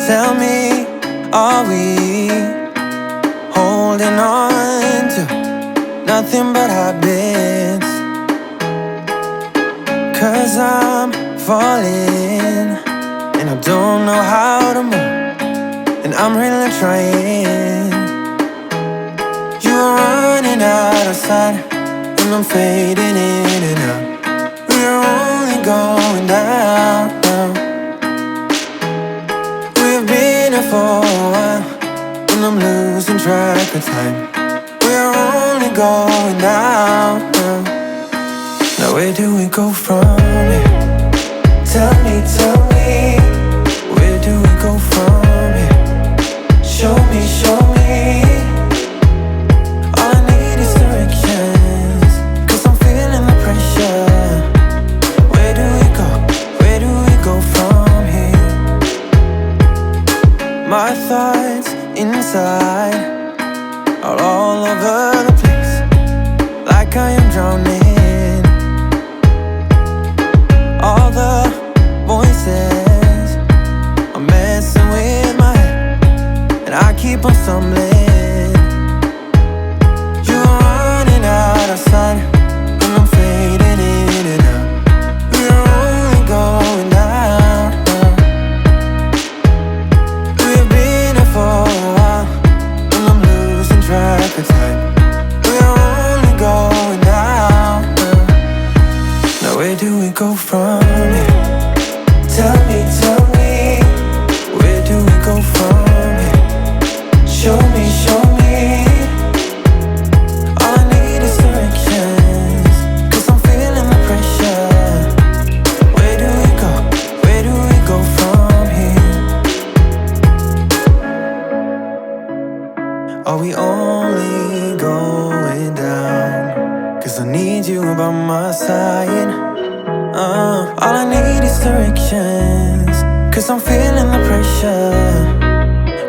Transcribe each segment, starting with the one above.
Tell me, are we holding on to nothing but habits? 'Cause I'm falling and I don't know how to move, and I'm really trying. You're running out of sight and I'm fading in and out. We're only going down now. We've been here for a while and I'm losing track of time. We're only going down now. Now where do we go from here? Tell me, where do we go from here? Show me, all I need is directions, 'cause I'm feeling the pressure. Where do we go from here? My thoughts inside are all over the place, like I am drowning. All the voices are messing with my head, and I keep on stumbling. You're running out of sight and I'm fading in and out. We're only going down now. We've been here for a while and I'm losing track of time. We're only going down now. Now where do we go from here? Tell me, where do we go from here? Show me, all I need is directions, 'cause I'm feeling the pressure. Where do we go from here? Are we only going down? 'Cause I need you by my side. All I need is directions, 'cause I'm feeling the pressure.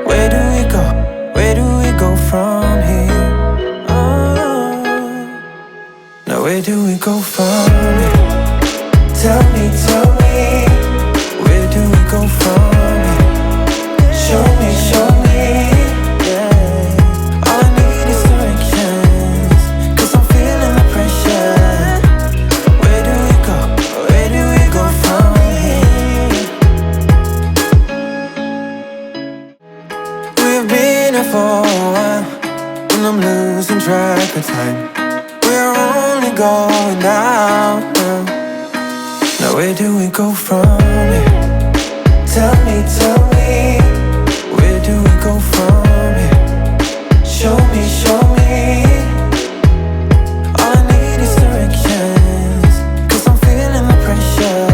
Where do we go from here? Now where do we go from here? Tell me, where do we go from here? Show me, yeah. All I need is directions, 'cause I'm feeling the pressure. Where do we go from here? We've been here for a while and I'm losing track of time. We're only going down now. Now where do we go from here? Tell me, where do we go from here? Show me, all I need is directions, 'cause I'm feeling the pressure.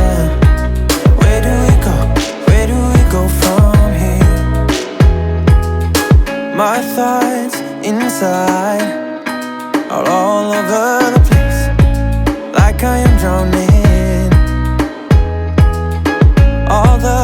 Where do we go from here? My thoughts inside are all over the place, like I am drowning. All the